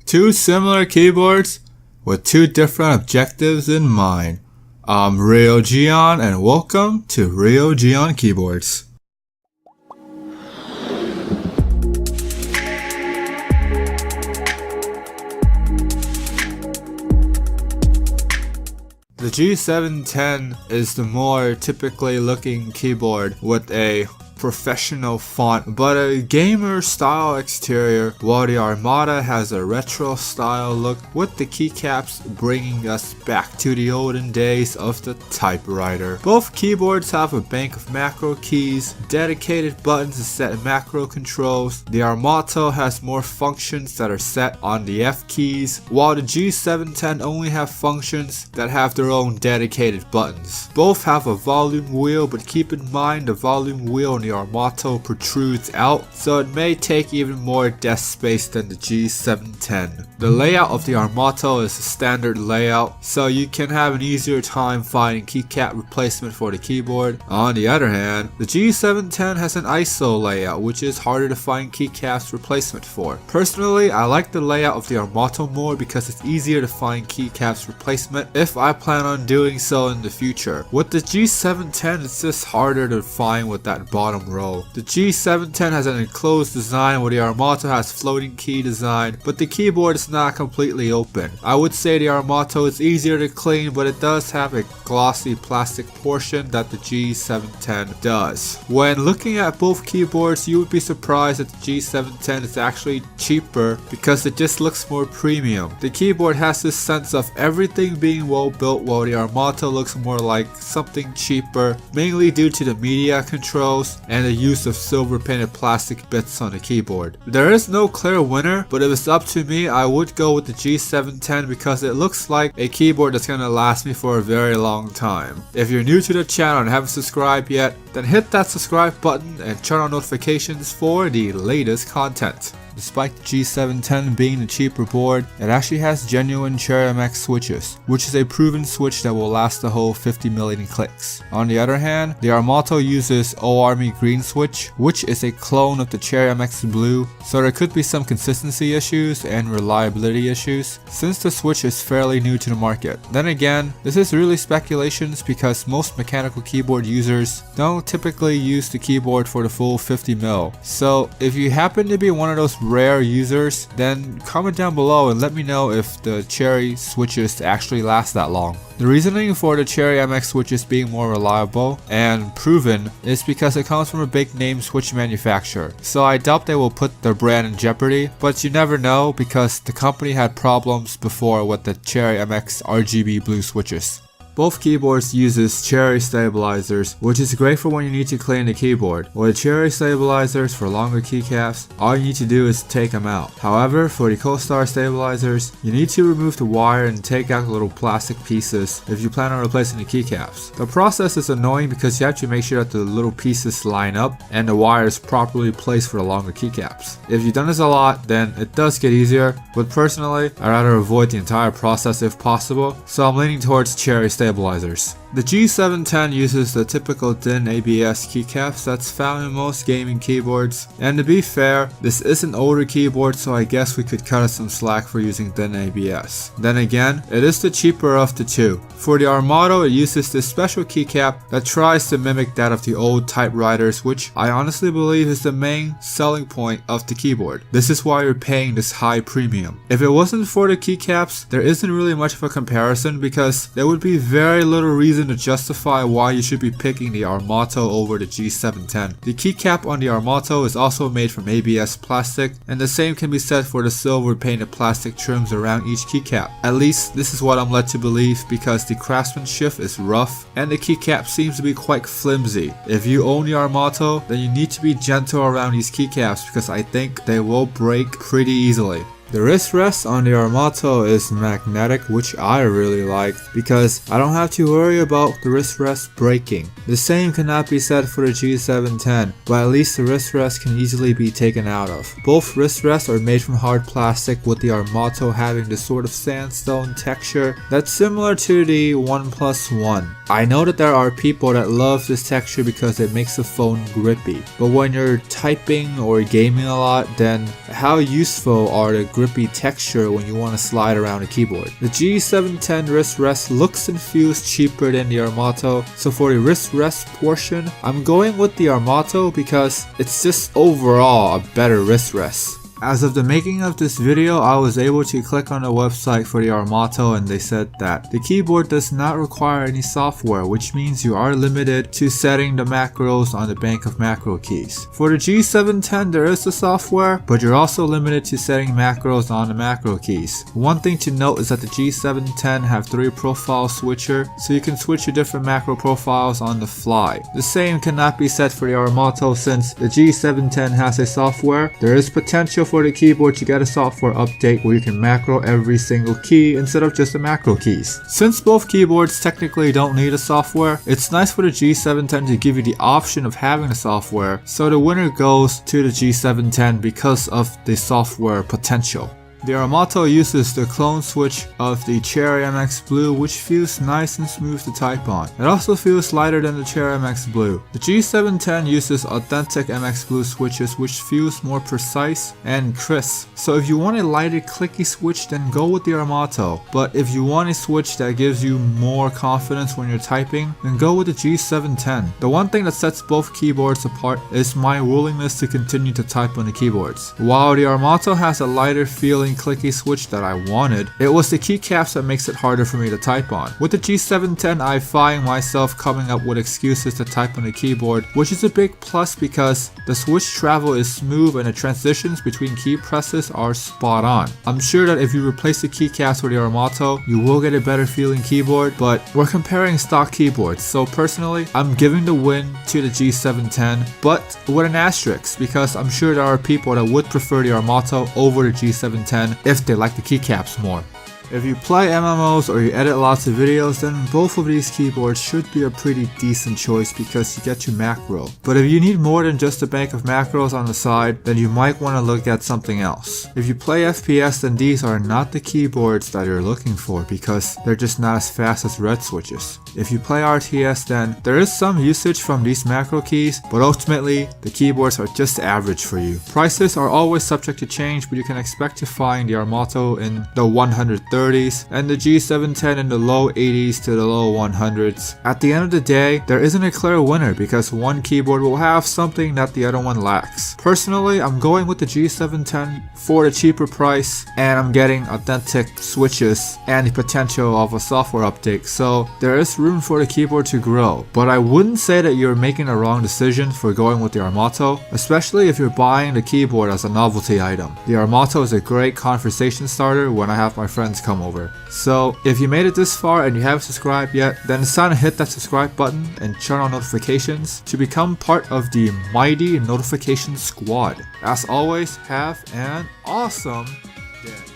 Two similar keyboards with two different objectives in mind. I'm Rio Gion and welcome to Rio Gion Keyboards. The G710 is the more typically looking keyboard with a professional font but a gamer style exterior, while the Armato has a retro style look with the keycaps bringing us back to the olden days of the typewriter. Both keyboards have a bank of macro keys, dedicated buttons to set macro controls. The Armato has more functions that are set on the F keys, while the G710 only have functions that have their own dedicated buttons. Both have a volume wheel, but keep in mind the volume wheel on the Armato protrudes out, so it may take even more desk space than the G710. The layout of the Armato is a standard layout, so you can have an easier time finding keycap replacement for the keyboard. On the other hand, the G710 has an ISO layout, which is harder to find keycaps replacement for. Personally, I like the layout of the Armato more because it's easier to find keycaps replacement if I plan on doing so in the future. With the G710, it's just harder to find with that bottom row. The G710 has an enclosed design while the Armato has floating key design, but the keyboard is not completely open. I would say the Armato is easier to clean, but it does have a glossy plastic portion that the G710 does. When looking at both keyboards, you would be surprised that the G710 is actually cheaper because it just looks more premium. The keyboard has this sense of everything being well built, while the Armato looks more like something cheaper, mainly due to the media controls and the use of silver painted plastic bits on the keyboard. There is no clear winner, but if it's up to me, I would go with the G710 because it looks like a keyboard that's gonna last me for a very long time. If you're new to the channel and haven't subscribed yet, then hit that subscribe button and turn on notifications for the latest content. Despite the G710 being the cheaper board, it actually has genuine Cherry MX switches, which is a proven switch that will last the whole 50 million clicks. On the other hand, the Armato uses O-Army Green switch, which is a clone of the Cherry MX Blue, so there could be some consistency issues and reliability issues since the switch is fairly new to the market. Then again, this is really speculations because most mechanical keyboard users don't typically use the keyboard for the full 50 mil. So if you happen to be one of those rare users, then comment down below and let me know if the Cherry switches actually last that long. The reasoning for the Cherry MX switches being more reliable and proven is because it comes from a big name switch manufacturer, so I doubt they will put their brand in jeopardy, but you never know because the company had problems before with the Cherry MX RGB blue switches. Both keyboards uses Cherry stabilizers, which is great for when you need to clean the keyboard. With Cherry stabilizers for longer keycaps, all you need to do is take them out. However, for the Co-Star stabilizers, you need to remove the wire and take out the little plastic pieces if you plan on replacing the keycaps. The process is annoying because you have to make sure that the little pieces line up and the wire is properly placed for the longer keycaps. If you've done this a lot, then it does get easier, but personally, I'd rather avoid the entire process if possible, so I'm leaning towards Cherry stabilizers. The G710 uses the typical thin ABS keycaps that's found in most gaming keyboards, and to be fair, this is an older keyboard, so I guess we could cut us some slack for using thin ABS. Then again, it is the cheaper of the two. For the Armato, it uses this special keycap that tries to mimic that of the old typewriters, which I honestly believe is the main selling point of the keyboard. This is why you're paying this high premium. If it wasn't for the keycaps, there isn't really much of a comparison because there would be very little reason to justify why you should be picking the Armato over the G710. The keycap on the Armato is also made from ABS plastic, and the same can be said for the silver painted plastic trims around each keycap. At least this is what I'm led to believe because the craftsmanship is rough and the keycap seems to be quite flimsy. If you own the Armato, then you need to be gentle around these keycaps because I think they will break pretty easily. The wrist rest on the Armato is magnetic, which I really like because I don't have to worry about the wrist rest breaking. The same cannot be said for the G710, but at least the wrist rest can easily be taken out of. Both wrist rests are made from hard plastic, with the Armato having this sort of sandstone texture that's similar to the OnePlus One. I know that there are people that love this texture because it makes the phone grippy, but when you're typing or gaming a lot, then how useful are the grip grippy texture when you want to slide around a keyboard. The G710 wrist rest looks and feels cheaper than the Armato, so for the wrist rest portion, I'm going with the Armato because it's just overall a better wrist rest. As of the making of this video, I was able to click on the website for the Armato and they said that the keyboard does not require any software, which means you are limited to setting the macros on the bank of macro keys. For the G710 there is the software, but you're also limited to setting macros on the macro keys. One thing to note is that the G710 have 3 profile switcher, so you can switch your different macro profiles on the fly. The same cannot be said for the Armato since the G710 has a software. There is potential for the keyboard to get a software update where you can macro every single key instead of just the macro keys. Since both keyboards technically don't need a software, it's nice for the G710 to give you the option of having a software, so the winner goes to the G710 because of the software potential. The Armato uses the clone switch of the Cherry MX Blue, which feels nice and smooth to type on. It also feels lighter than the Cherry MX Blue. The G710 uses authentic MX Blue switches, which feels more precise and crisp. So if you want a lighter clicky switch, then go with the Armato. But if you want a switch that gives you more confidence when you're typing, then go with the G710. The one thing that sets both keyboards apart is my willingness to continue to type on the keyboards. While the Armato has a lighter feeling clicky switch that I wanted, it was the keycaps that makes it harder for me to type on. With the G710, I find myself coming up with excuses to type on the keyboard, which is a big plus because the switch travel is smooth and the transitions between key presses are spot on. I'm sure that if you replace the keycaps with the Armato, you will get a better feeling keyboard, but we're comparing stock keyboards, so personally, I'm giving the win to the G710, but with an asterisk because I'm sure there are people that would prefer the Armato over the G710 if they like the keycaps more. If you play MMOs or you edit lots of videos, then both of these keyboards should be a pretty decent choice because you get to macro. But if you need more than just a bank of macros on the side, then you might want to look at something else. If you play FPS, then these are not the keyboards that you're looking for because they're just not as fast as red switches. If you play RTS, then there is some usage from these macro keys, but ultimately the keyboards are just average for you. Prices are always subject to change, but you can expect to find the Armato in the 130s and the G710 in the low 80s to the low 100s. At the end of the day, there isn't a clear winner because one keyboard will have something that the other one lacks. Personally, I'm going with the G710 for the cheaper price, and I'm getting authentic switches and the potential of a software update, so there is room for the keyboard to grow. But I wouldn't say that you're making a wrong decision for going with the Armato, especially if you're buying the keyboard as a novelty item. The Armato is a great conversation starter when I have my friends come over. So if you made it this far and you haven't subscribed yet, then it's time to hit that subscribe button and turn on notifications to become part of the mighty notification squad. As always, have an awesome day.